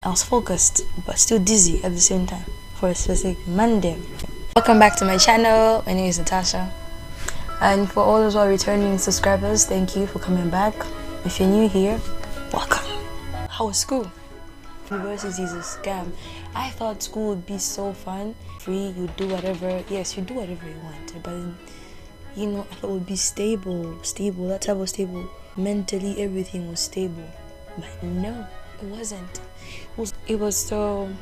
I was focused, but still dizzy at the same time for a specific Monday. Welcome back to my channel. My name is Natasha. And for all those who are returning subscribers, thank you for coming back. If you're new here, welcome. How was school? University is a scam. I thought school would be so fun, free, you do whatever. Yes, you do whatever you want, but then, I thought it would be stable, that type of stable. Mentally, everything was stable, but no, it wasn't. It was so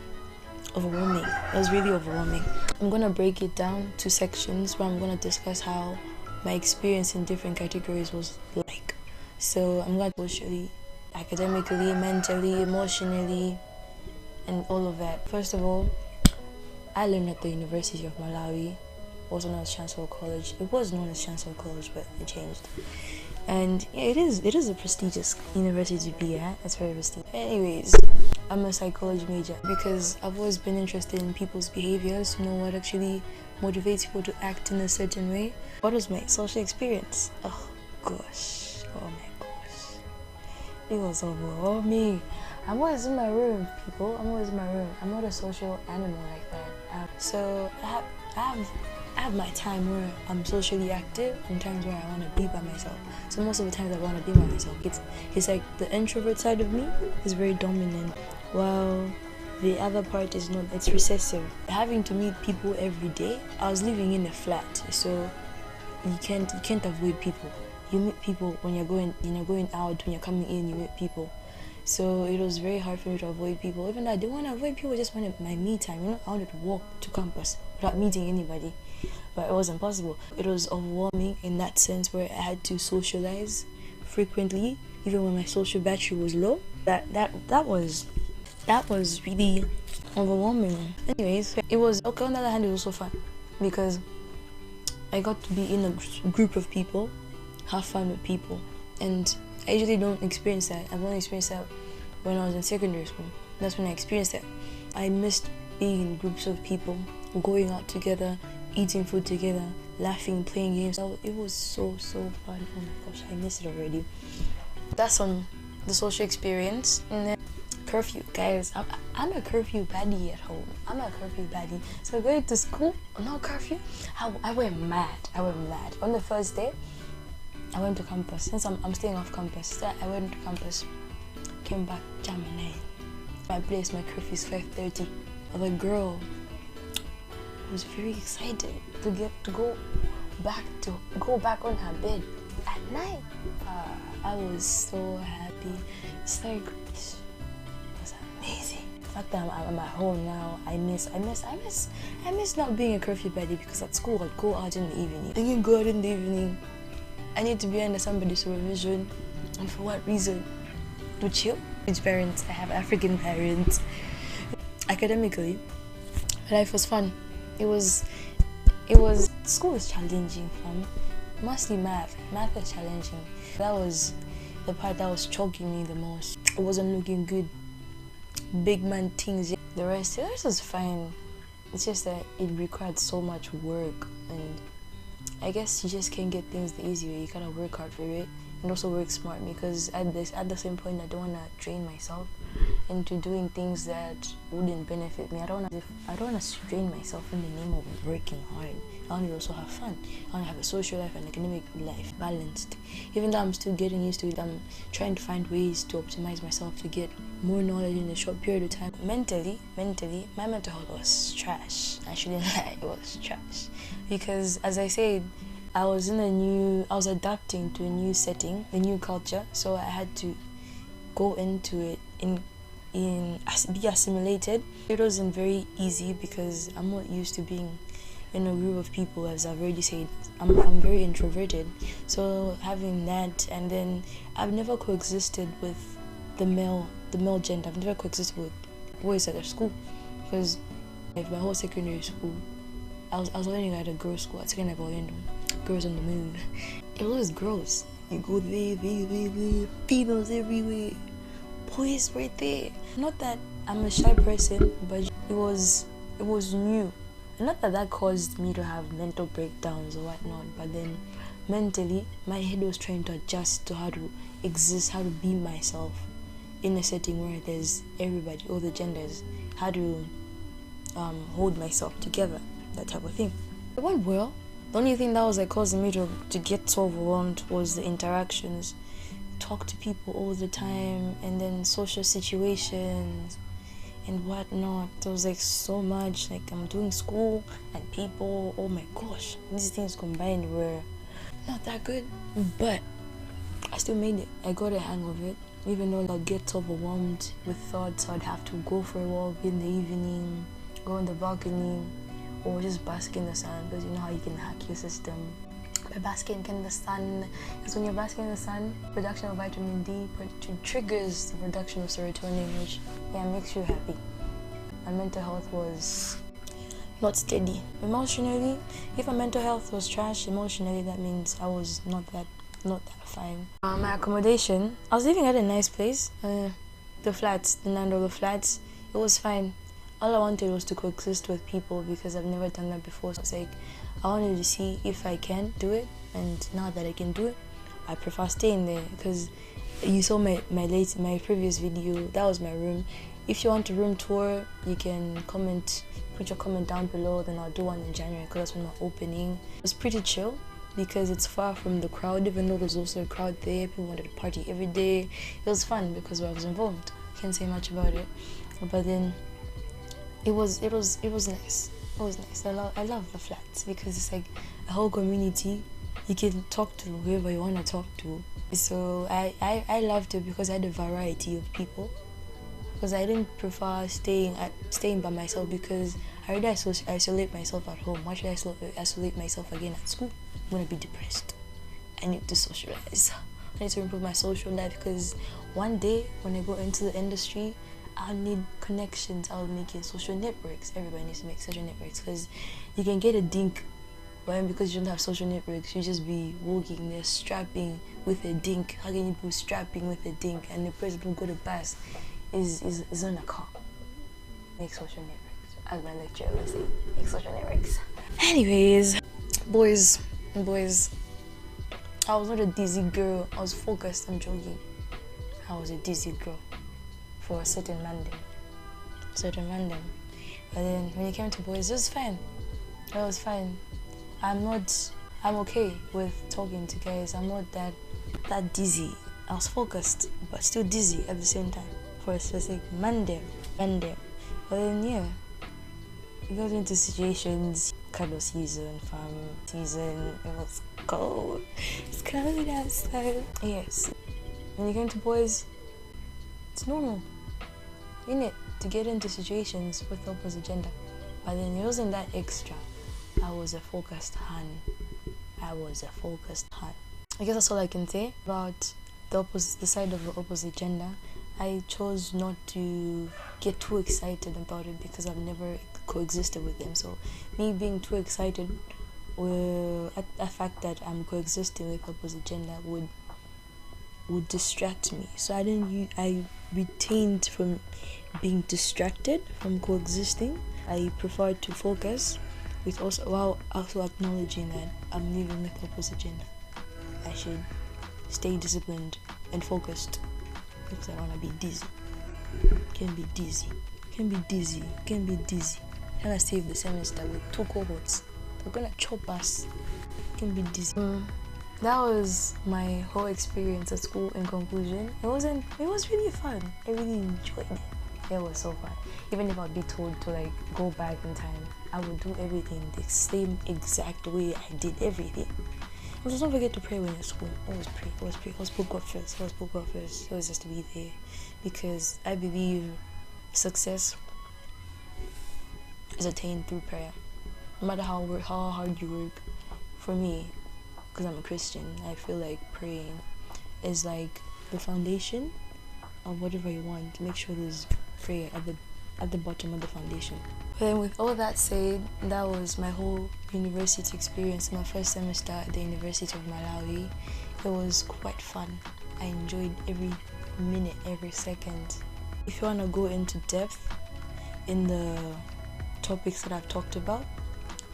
overwhelming. It was really overwhelming. I'm gonna break it down to sections where I'm gonna discuss how my experience in different categories was like. So I'm going to socially, academically, mentally, emotionally, and all of that. First of all, I learned at the University of Malawi, also known as Chancellor College. It was known as Chancellor College, but it changed. And yeah, it is a prestigious university to be at. It's very prestigious. Anyways, I'm a psychology major because I've always been interested in people's behaviors, what actually motivates people to act in a certain way. What was my social experience? Oh my gosh. It was overwhelming. I'm always in my room, people. I'm always in my room. I'm not a social animal like that. So I have my time where I'm socially active and times where I want to be by myself. So most of the times I want to be by myself. It's like the introvert side of me is very dominant, while the other part is not. It's recessive. Having to meet people every day. I was living in a flat, so you can't avoid people. You meet people when you're going out, when you're coming in, you meet people. So it was very hard for me to avoid people. Even though I didn't want to avoid people, I just wanted my me time. I wanted to walk to campus without meeting anybody, but it wasn't possible. It was overwhelming in that sense where I had to socialize frequently, even when my social battery was low. That was really overwhelming. Anyways, it was okay. On the other hand, it was also fun because I got to be in a group of people, have fun with people, and I usually don't experience that. I've only experienced that when I was in secondary school. That's when I experienced that. I missed being in groups of people, going out together, eating food together, laughing, playing games. It was so fun. Oh my gosh, I miss it already. That's on the social experience. And then curfew, guys. I'm a curfew baddie at home. I'm a curfew baddie. So going to school, no curfew, I went mad. On the first day, I went to campus. Since I'm staying off campus, so I went to campus, came back, jam at 9. My place, my curfew is 5:30. The girl was very excited to go back on her bed at night. I was so happy. It's like, it was amazing. The fact that I'm at home now, I miss not being a curfew baddie, because at school I'd go out in the evening. I can go out in the evening. I need to be under somebody's supervision, and for what reason? To chill. Which parents? I have African parents. Academically, life was fun. It was school was challenging for me. Mostly math. Math was challenging. That was the part that was choking me the most. It wasn't looking good. Big man things. The rest was fine. It's just that it required so much work, and I guess you just can't get things the easy way. You gotta work hard for it and also work smart, because at the same point I don't wanna drain myself into doing things that wouldn't benefit me. I don't wanna strain myself in the name of working hard. I want to also have fun. I want to have a social life and academic life balanced. Even though I'm still getting used to it, I'm trying to find ways to optimize myself to get more knowledge in a short period of time. Mentally, my mental health was trash. I shouldn't lie, it was trash. Because as I said, I was adapting to a new setting, a new culture, so I had to go into it be assimilated. It wasn't very easy because I'm not used to being in a group of people. As I've already said, I'm very introverted, so having that, and then I've never coexisted with the male gender. I've never coexisted with boys at a school, because my whole secondary school, I was learning at a girls' school. At second level, girls on the move. It was always girls. You go there, females everywhere, boys right there. Not that I'm a shy person, but it was new. Not that caused me to have mental breakdowns or whatnot, but then mentally, my head was trying to adjust to how to exist, how to be myself in a setting where there's everybody, all the genders, how to hold myself together, that type of thing. It went well. The only thing that was like causing me to get so overwhelmed was the interactions. Talk to people all the time, and then social situations and whatnot. There was like so much, like I'm doing school and people, oh my gosh, these things combined were not that good, but I still made it. I got a hang of it. Even though I'd get overwhelmed with thoughts, I'd have to go for a walk in the evening, go on the balcony, or just bask in the sun, because you know how you can hack your system by basking in the sun. Because when you're basking in the sun, production of vitamin D triggers the production of serotonin, which makes you happy. My mental health was not steady. Emotionally, if my mental health was trash, emotionally that means I was not that fine. My accommodation, I was living at a nice place, the flats, the Nandover flats. It was fine. All I wanted was to coexist with people, because I've never done that before. So it's like I wanted to see if I can do it, and now that I can do it, I prefer staying there. Because you saw my previous video, that was my room. If you want a room tour, you can put your comment down below, then I'll do one in January, because that's when we're opening. It was pretty chill, because it's far from the crowd, even though there's also a crowd there. People wanted to party every day. It was fun because I was involved. Can't say much about it, but then it was nice. It was nice. I love the flats, because it's like a whole community. You can talk to whoever you want to talk to. So I loved it because I had a variety of people. Because I didn't prefer staying by myself, because I already isolate myself at home. Why should I isolate myself again at school? I'm gonna be depressed. I need to socialize. I need to improve my social life, because one day when I go into the industry, I'll need connections. I'll make social networks. Everybody needs to make social networks, because you can get a dink, but because you don't have social networks, you just be walking there strapping with a dink. How can you be strapping with a dink and the person who go to pass is on a car? Make social networks, as my lecturer would say. Make social networks. Anyways, boys, I was not a dizzy girl. I was focused. I'm joking. I was a dizzy girl for a certain Monday. But then when it came to boys, it was fine. It was fine. I'm okay with talking to guys. I'm not that dizzy. I was focused, but still dizzy at the same time for a specific Monday. But then it goes into situations. Cuddle season, farm season. It was cold. It's cold outside. Yes. When you came to boys, it's normal, isn't it, to get into situations with the opposite gender. But then it wasn't that extra. I was a focused hun. I guess that's all I can say about the side of the opposite gender. I chose not to get too excited about it, because I've never coexisted with them. So me being too excited at the fact that I'm coexisting with opposite gender would distract me. So I retained from being distracted from coexisting. I preferred to focus while also acknowledging that I'm living with opposite gender. I should stay disciplined and focused, because I don't want to be dizzy. Can't be dizzy. Trying to save the semester with 2 cohorts. They're gonna chop us. Can't be dizzy. That was my whole experience at school. In conclusion, it was really fun. I really enjoyed it. It was so fun. Even if I'd be told to go back in time, I would do everything the same exact way I did everything. And just don't forget to pray when you're at school. Always pray. Always put God first. It was just to be there, because I believe success is attained through prayer. No matter how hard you work. For me, because I'm a Christian, I feel like praying is like the foundation of whatever you want. To make sure there's prayer at the bottom of the foundation. But then with all that said, that was my whole university experience. My first semester at the University of Malawi. It was quite fun. I enjoyed every minute, every second. If you want to go into depth in the topics that I've talked about,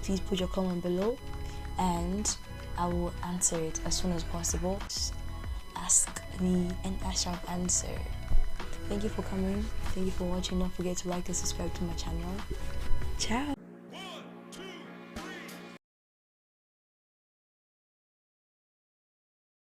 please put your comment below, and I will answer it as soon as possible. Just ask me and I shall answer. thank you for coming. Thank you for watching. Don't forget to like and subscribe to my channel. Ciao.